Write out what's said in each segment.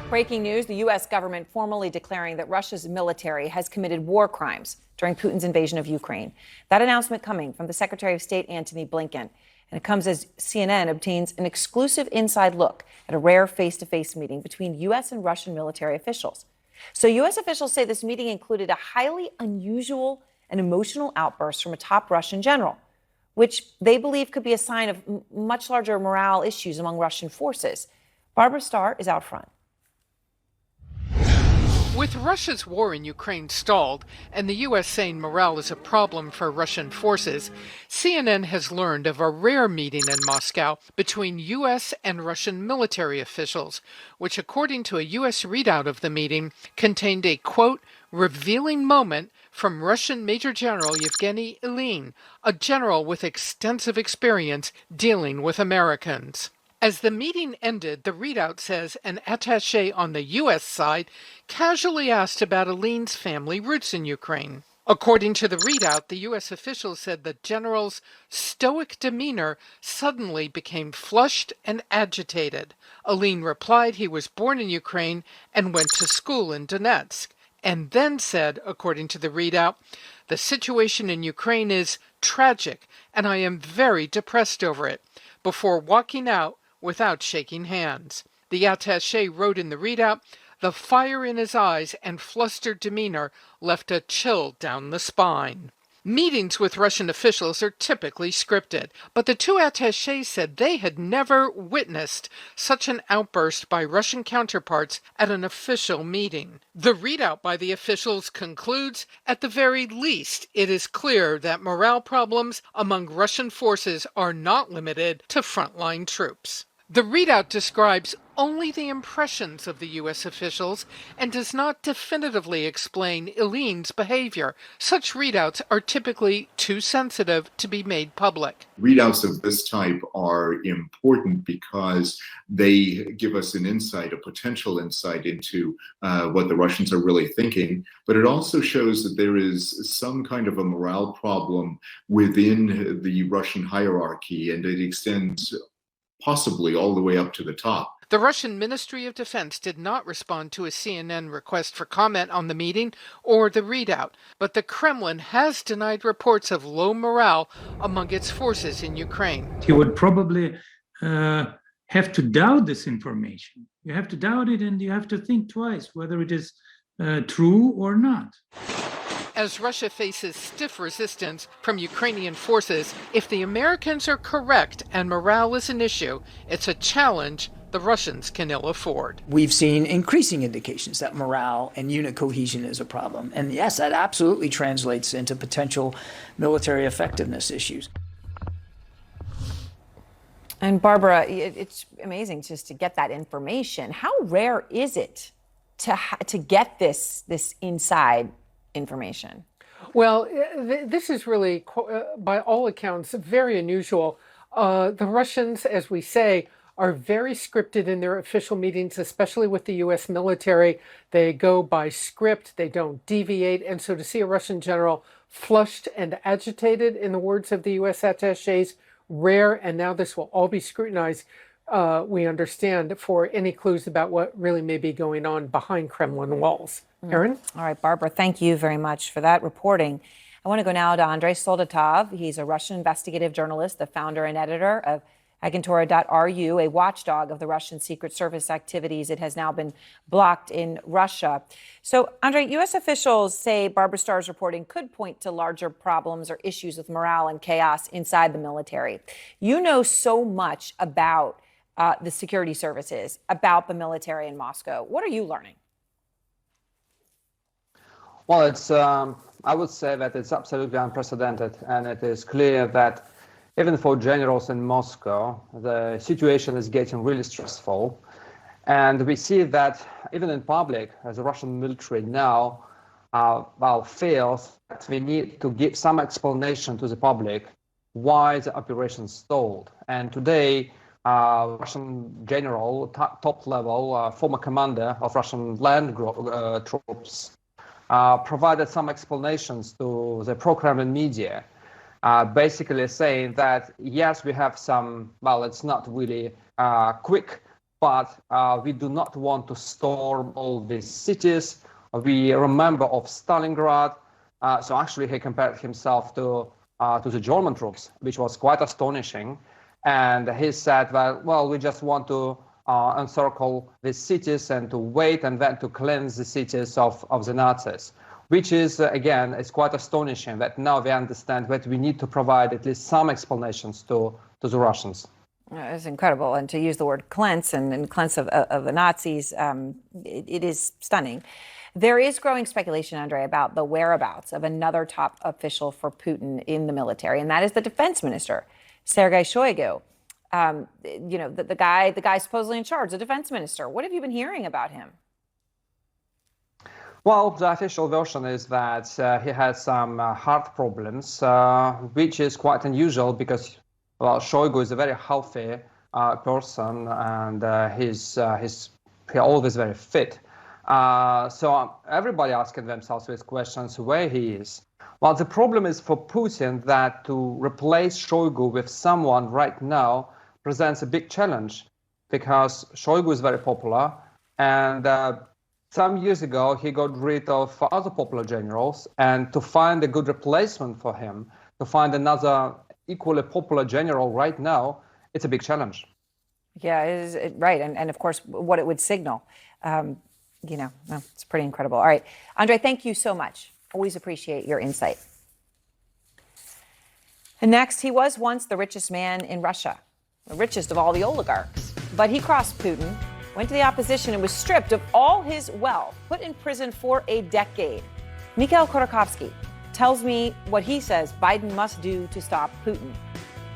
Breaking news, the U.S. government formally declaring that Russia's military has committed war crimes during Putin's invasion of Ukraine. That announcement coming from the Secretary of State, Antony Blinken. And it comes as CNN obtains an exclusive inside look at a rare face-to-face meeting between U.S. and Russian military officials. So U.S. officials say this meeting included a highly unusual and emotional outburst from a top Russian general, which they believe could be a sign of much larger morale issues among Russian forces. Barbara Starr is out front. With Russia's war in Ukraine stalled and the U.S. saying morale is a problem for Russian forces, CNN has learned of a rare meeting in Moscow between U.S. and Russian military officials, which, according to a U.S. readout of the meeting, contained a, quote, revealing moment from Russian Major General Yevgeny Ilyin, a general with extensive experience dealing with Americans. As the meeting ended, the readout says an attaché on the U.S. side casually asked about Ilyin's family roots in Ukraine. According to the readout, the U.S. official said the general's stoic demeanor suddenly became flushed and agitated. Ilyin replied he was born in Ukraine and went to school in Donetsk, and then said, according to the readout, the situation in Ukraine is tragic and I am very depressed over it, before walking out without shaking hands. The attaché wrote in the readout, the fire in his eyes and flustered demeanor left a chill down the spine. Meetings with Russian officials are typically scripted, but the two attachés said they had never witnessed such an outburst by Russian counterparts at an official meeting. The readout by the officials concludes, at the very least, it is clear that morale problems among Russian forces are not limited to frontline troops. The readout describes only the impressions of the U.S. officials and does not definitively explain Ilyin's behavior. Such readouts are typically too sensitive to be made public. Readouts of this type are important because they give us an insight, a potential insight into what the Russians are really thinking, but it also shows that there is some kind of a morale problem within the Russian hierarchy, and it extends possibly all the way up to the top. The Russian Ministry of Defense did not respond to a CNN request for comment on the meeting or the readout, but the Kremlin has denied reports of low morale among its forces in Ukraine. You would probably have to doubt this information. You have to doubt it, and you have to think twice whether it is true or not. As Russia faces stiff resistance from Ukrainian forces, if the Americans are correct and morale is an issue, it's a challenge the Russians can ill afford. We've seen increasing indications that morale and unit cohesion is a problem. And yes, that absolutely translates into potential military effectiveness issues. And Barbara, it's amazing just to get that information. How rare is it to get this inside information? Well, this is really, by all accounts, very unusual. The Russians, as we say, are very scripted in their official meetings, especially with the U.S. military. They go by script, they don't deviate. And so to see a Russian general flushed and agitated, in the words of the U.S. attachés, rare, and now this will all be scrutinized, we understand, for any clues about what really may be going on behind Kremlin walls. Erin? All right, Barbara, thank you very much for that reporting. I want to go now to Andrei Soldatov. He's a Russian investigative journalist, the founder and editor of Agentura.ru, a watchdog of the Russian Secret Service activities. It has now been blocked in Russia. So, Andrei, U.S. officials say Barbara Starr's reporting could point to larger problems or issues with morale and chaos inside the military. You know so much about the security services, about the military in Moscow. What are you learning? Well, I would say that it's absolutely unprecedented, and it is clear that even for generals in Moscow, the situation is getting really stressful. And we see that even in public, as the Russian military now feels that we need to give some explanation to the public why the operation stalled. And today, Russian general, top level, former commander of Russian land troops, provided some explanations to the pro-Kremlin media, basically saying that, yes, we have some, well, it's not really quick but we do not want to storm all these cities. We remember of Stalingrad. So actually, he compared himself to the German troops, which was quite astonishing. And he said, well, we just want to encircle these cities and to wait and then to cleanse the cities of the Nazis, which is, again, it's quite astonishing that now we understand that we need to provide at least some explanations to the Russians. It's incredible. And to use the word cleanse and cleanse of the Nazis, it is stunning. There is growing speculation, Andrei, about the whereabouts of another top official for Putin in the military, and that is the defense minister, Sergei Shoigu. The guy supposedly in charge, the defense minister. What have you been hearing about him? Well, the official version is that he had some heart problems, which is quite unusual because, well, Shoigu is a very healthy person and he's always very fit. So everybody asking themselves these questions where he is. Well, the problem is for Putin that to replace Shoigu with someone right now presents a big challenge because Shoigu is very popular and some years ago he got rid of other popular generals, and to find a good replacement for him, to find another equally popular general right now, it's a big challenge. Yeah, right. And of course, what it would signal. It's pretty incredible. All right. Andrei, thank you so much. Always appreciate your insight. And next, he was once the richest man in Russia, the richest of all the oligarchs. But he crossed Putin, went to the opposition, and was stripped of all his wealth, put in prison for a decade. Mikhail Khodorkovsky tells me what he says Biden must do to stop Putin.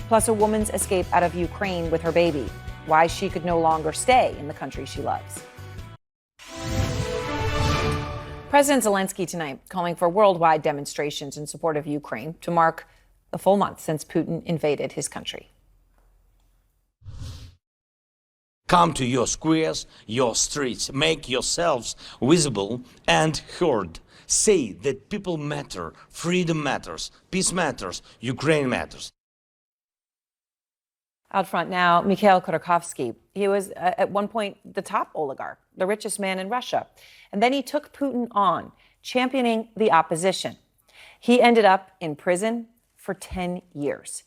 Plus, a woman's escape out of Ukraine with her baby, why she could no longer stay in the country she loves. President Zelensky tonight calling for worldwide demonstrations in support of Ukraine to mark the full month since Putin invaded his country. Come to your squares, your streets, make yourselves visible and heard. Say that people matter, freedom matters, peace matters, Ukraine matters. Out front now, Mikhail Khodorkovsky. He was at one point the top oligarch, the richest man in Russia. And then he took Putin on, championing the opposition. He ended up in prison for 10 years.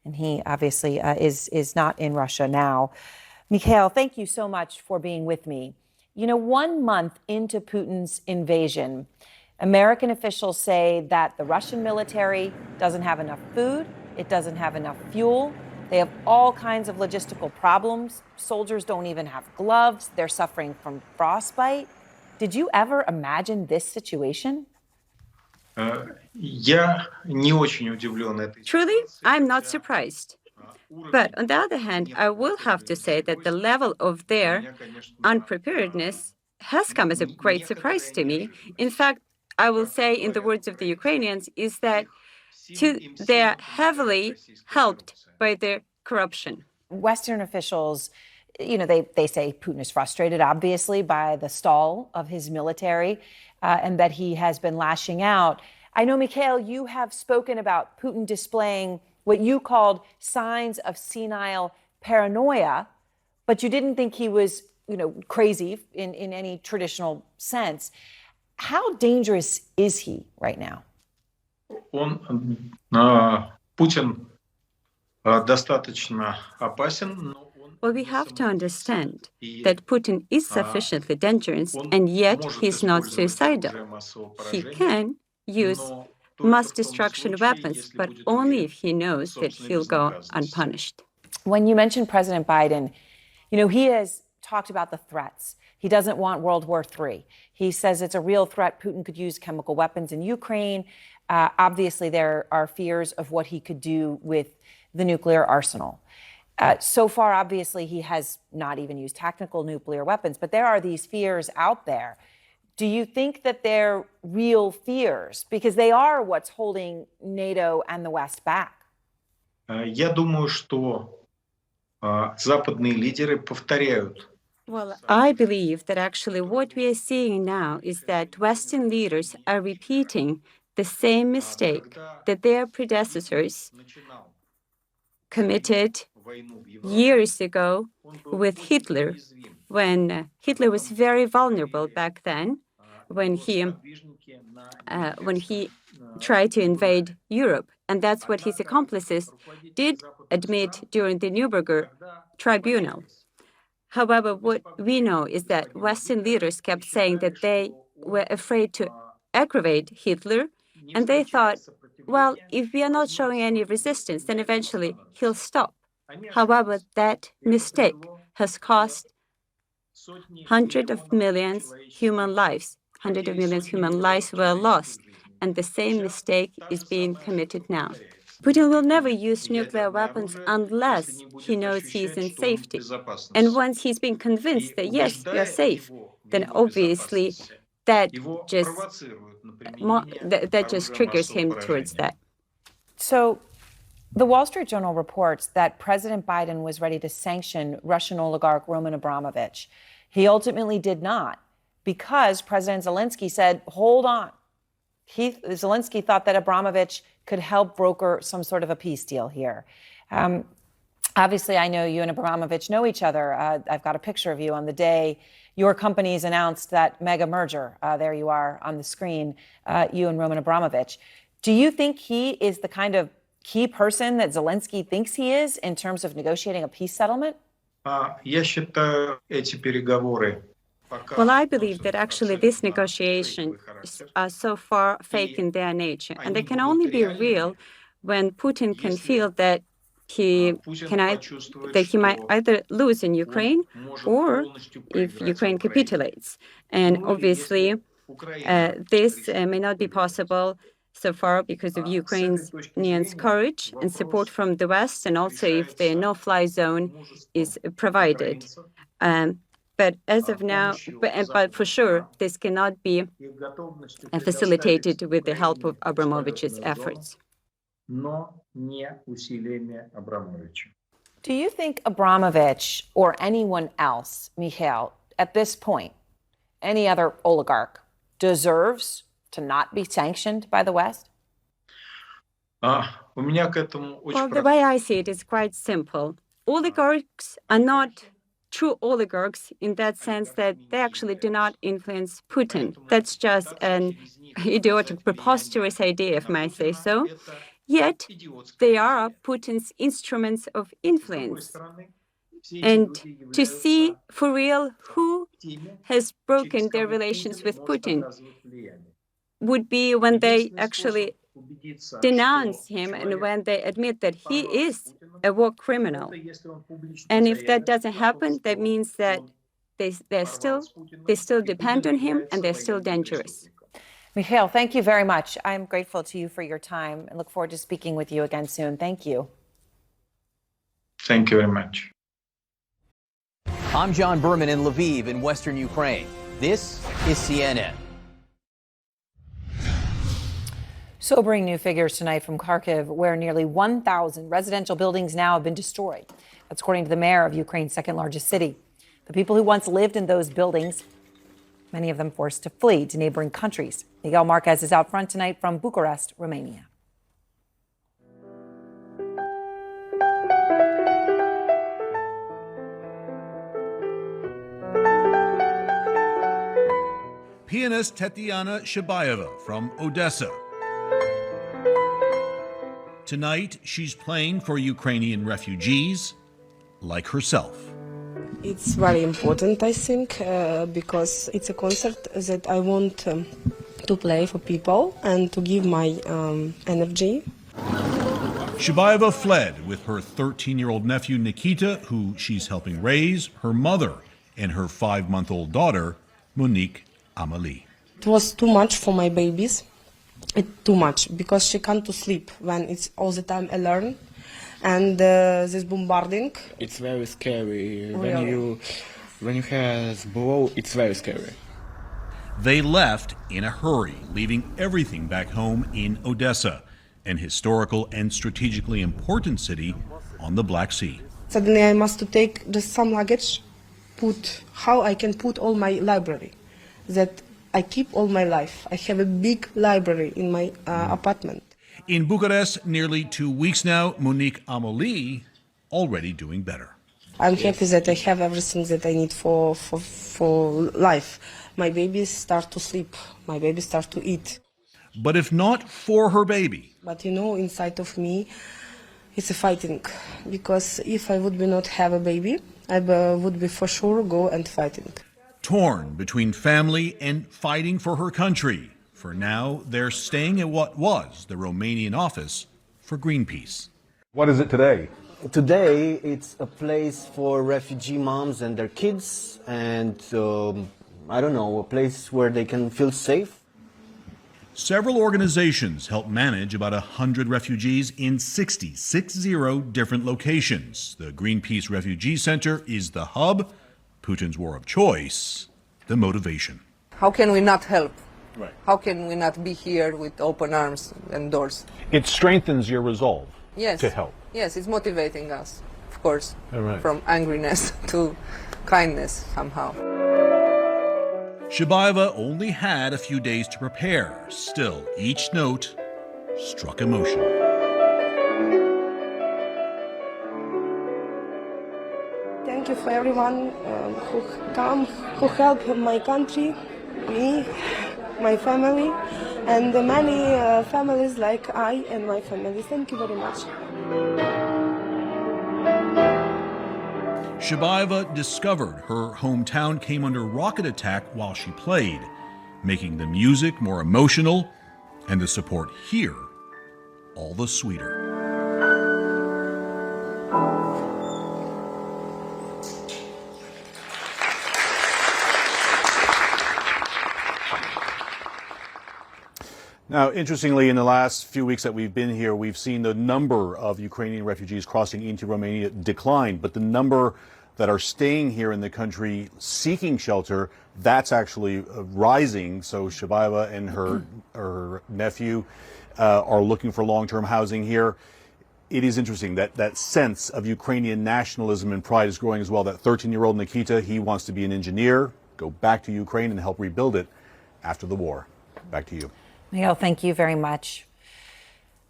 And he obviously is not in Russia now. Mikhail, thank you so much for being with me. 1 month into Putin's invasion, American officials say that the Russian military doesn't have enough food, it doesn't have enough fuel. They have all kinds of logistical problems. Soldiers don't even have gloves. They're suffering from frostbite. Did you ever imagine this situation? Truly, I'm not surprised. But on the other hand, I will have to say that the level of their unpreparedness has come as a great surprise to me. In fact, I will say, in the words of the Ukrainians, is that they're heavily helped by their corruption. Western officials, they say Putin is frustrated, obviously, by the stall of his military and that he has been lashing out. I know, Mikhail, you have spoken about Putin displaying what you called signs of senile paranoia, but you didn't think he was, crazy in any traditional sense. How dangerous is he right now? Well, we have to understand that Putin is sufficiently dangerous, and yet he's not suicidal. He can use mass destruction weapons, but only if he knows that he'll go unpunished. When you mentioned President Biden, he has talked about the threats. He doesn't want World War III. He says it's a real threat. Putin could use chemical weapons in Ukraine. Obviously, there are fears of what he could do with the nuclear arsenal. So far, obviously, he has not even used tactical nuclear weapons, but there are these fears out there. Do you think that they're real fears? Because they are what's holding NATO and the West back. Well, I believe that actually what we are seeing now is that Western leaders are repeating the same mistake that their predecessors committed years ago with Hitler, when Hitler was very vulnerable back then, when he tried to invade Europe. And that's what his accomplices did admit during the Nuremberg tribunal. However, what we know is that Western leaders kept saying that they were afraid to aggravate Hitler, and they thought, well, if we are not showing any resistance, then eventually he'll stop. However, that mistake has cost hundreds of millions human lives. Hundreds of millions human lives were lost, and the same mistake is being committed now. Putin will never use nuclear weapons unless he knows he's in safety. And once he's been convinced that, yes, we are safe, then obviously that just triggers him towards that. So the Wall Street Journal reports that President Biden was ready to sanction Russian oligarch Roman Abramovich. He ultimately did not, because President Zelensky said, hold on. Zelensky thought that Abramovich could help broker some sort of a peace deal here. Obviously, I know you and Abramovich know each other. I've got a picture of you on the day your companies announced that mega merger. There you are on the screen, you and Roman Abramovich. Do you think he is the kind of key person that Zelensky thinks he is in terms of negotiating a peace settlement? Well, I believe that actually these negotiations are so far fake in their nature, and they can only be real when Putin can feel that he might either lose in Ukraine or if Ukraine capitulates. And obviously, this may not be possible so far because of Ukrainians' courage and support from the West, and also if the no-fly zone is provided. But as of now, but for sure, this cannot be facilitated with the help of Abramovich's efforts. Do you think Abramovich or anyone else, Mikhail, at this point, any other oligarch, deserves to not be sanctioned by the West? Well, the way I see it is quite simple. Oligarchs are not true oligarchs in that sense that they actually do not influence Putin. That's just an idiotic, preposterous idea, if I may say so. Yet, they are Putin's instruments of influence. And to see for real who has broken their relations with Putin would be when they actually denounce him and when they admit that he is a war criminal. And if that doesn't happen, that means that they still depend on him and they're still dangerous. Mikhail, thank you very much. I'm grateful to you for your time and look forward to speaking with you again soon. Thank you. Thank you very much. I'm John Berman in Lviv in western Ukraine. This is CNN. Sobering new figures tonight from Kharkiv, where nearly 1,000 residential buildings now have been destroyed. That's according to the mayor of Ukraine's second largest city. The people who once lived in those buildings, many of them forced to flee to neighboring countries. Miguel Marquez is out front tonight from Bucharest, Romania. Pianist Tetiana Shabayeva from Odessa. Tonight, she's playing for Ukrainian refugees like herself. It's very important, I think, because it's a concert that I want to play for people and to give my energy. Shabayeva fled with her 13-year-old nephew Nikita, who she's helping raise, her mother, and her 5-month-old daughter, Monique Amelie. It was too much for my babies. Too much, because she can't sleep when it's all the time alone. And this bombarding. It's very scary. Really? When you have below, it's very scary. They left in a hurry, leaving everything back home in Odessa, an historical and strategically important city on the Black Sea. Suddenly I must take just some luggage, how I can put all my library that I keep all my life. I have a big library in my apartment. In Bucharest, nearly 2 weeks now, Monique Amelie already doing better. I'm happy that I have everything that I need for life. My babies start to sleep. My babies start to eat. But if not for her baby, But inside of me, it's a fighting. Because if I would not have a baby, I would be for sure go and fighting. torn between family and fighting for her country. For now, they're staying at what was the Romanian office for Greenpeace. What is it today? Today, it's a place for refugee moms and their kids, and I don't know, a place where they can feel safe. Several organizations help manage about 100 refugees in 60 different locations. The Greenpeace Refugee Center is the hub, Putin's war of choice, the motivation. How can we not help? Right. How can we not be here with open arms and doors? It strengthens your resolve to help. Yes, it's motivating us, of course, right. From angriness to kindness somehow. Shabaeva only had a few days to prepare. Still, each note struck emotion. Thank you for everyone who helped my country, me, my family, and the many families like I and my family. Thank you very much. Shabaeva discovered her hometown came under rocket attack while she played, making the music more emotional and the support here all the sweeter. Now, interestingly, in the last few weeks that we've been here, we've seen the number of Ukrainian refugees crossing into Romania decline, but the number that are staying here in the country seeking shelter, that's actually rising. So Shabaeva and her nephew are looking for long-term housing here. It is interesting that that sense of Ukrainian nationalism and pride is growing as well. That 13-year-old Nikita, he wants to be an engineer, go back to Ukraine and help rebuild it after the war. Back to you. Miguel, thank you very much.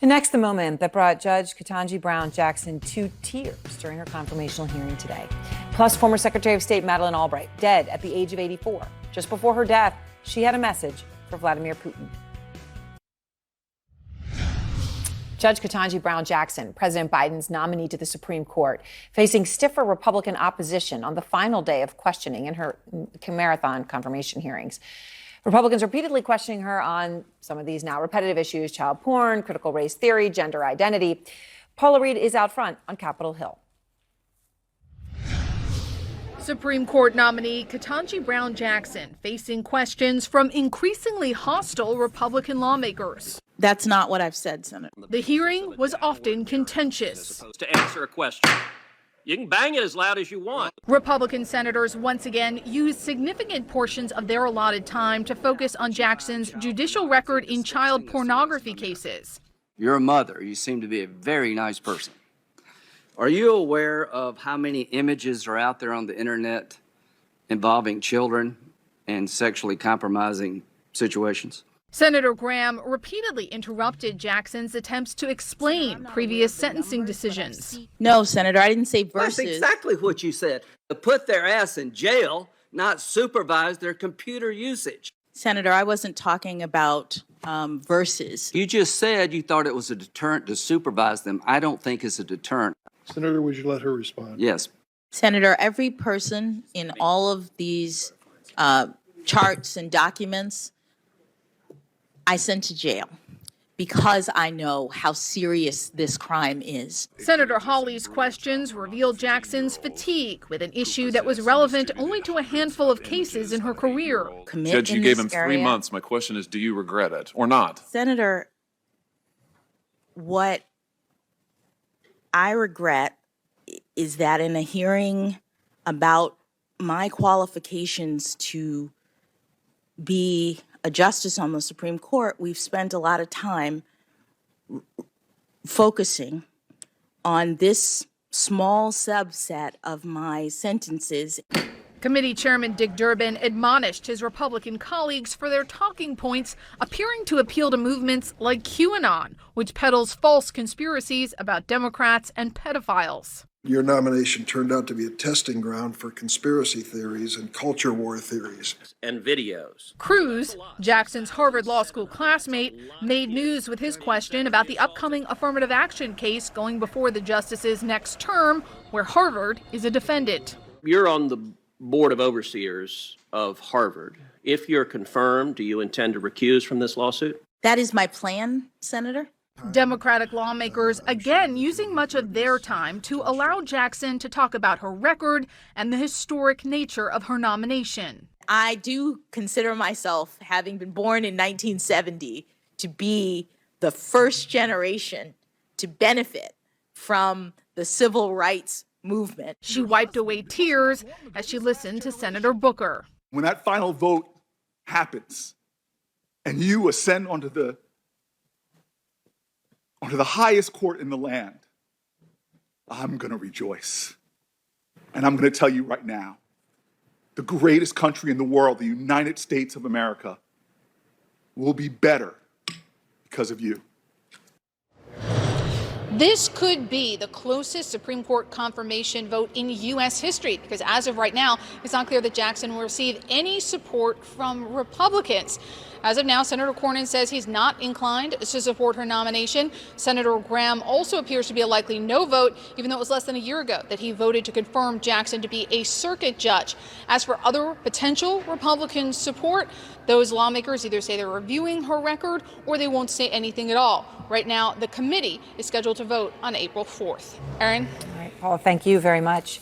And next, the moment that brought Judge Ketanji Brown Jackson to tears during her confirmational hearing today. Plus, former Secretary of State Madeleine Albright, dead at the age of 84. Just before her death, she had a message for Vladimir Putin. Judge Ketanji Brown Jackson, President Biden's nominee to the Supreme Court, facing stiffer Republican opposition on the final day of questioning in her marathon confirmation hearings. Republicans repeatedly questioning her on some of these now repetitive issues: child porn, critical race theory, gender identity. Paula Reed is out front on Capitol Hill. Supreme Court nominee Ketanji Brown Jackson facing questions from increasingly hostile Republican lawmakers. That's not what I've said, Senator. The hearing was often contentious. To answer a question. You can bang it as loud as you want. Republican senators once again used significant portions of their allotted time to focus on Jackson's judicial record in child pornography cases. You're a mother. You seem to be a very nice person. Are you aware of how many images are out there on the internet involving children and sexually compromising situations? Senator Graham repeatedly interrupted Jackson's attempts to explain previous sentencing decisions. No, Senator, I didn't say verses. That's exactly what you said. To put their ass in jail, not supervise their computer usage. Senator, I wasn't talking about verses. You just said you thought it was a deterrent to supervise them. I don't think it's a deterrent. Senator, would you let her respond? Yes. Senator, every person in all of these charts and documents I sent to jail because I know how serious this crime is. Senator Hawley's questions revealed Jackson's fatigue with an issue that was relevant only to a handful of cases in her career. Judge, you gave him 3 months. My question is, do you regret it or not? Senator, what I regret is that in a hearing about my qualifications to be a justice on the Supreme Court, we've spent a lot of time focusing on this small subset of my sentences. Committee Chairman Dick Durbin admonished his Republican colleagues for their talking points appearing to appeal to movements like QAnon, which peddles false conspiracies about Democrats and pedophiles. Your nomination turned out to be a testing ground for conspiracy theories and culture war theories. And videos. Cruz, Jackson's Harvard Law School classmate, made news with his question about the upcoming affirmative action case going before the justice's next term, where Harvard is a defendant. You're on the board of overseers of Harvard. If you're confirmed, do you intend to recuse from this lawsuit? That is my plan, Senator. Democratic lawmakers again using much of their time to allow Jackson to talk about her record and the historic nature of her nomination. I do consider myself, having been born in 1970, to be the first generation to benefit from the civil rights movement. She wiped away tears as she listened to Senator Booker. When that final vote happens and you ascend onto the highest court in the land, I'm going to rejoice. And I'm going to tell you right now, the greatest country in the world, the United States of America, will be better because of you. This could be the closest Supreme Court confirmation vote in U.S. history, because as of right now, it's not clear that Jackson will receive any support from Republicans. As of now, Senator Cornyn says he's not inclined to support her nomination. Senator Graham also appears to be a likely no vote, even though it was less than a year ago that he voted to confirm Jackson to be a circuit judge. As for other potential Republican support, those lawmakers either say they're reviewing her record or they won't say anything at all. Right now, the committee is scheduled to vote on April 4th. Erin? All right, Paul, thank you very much.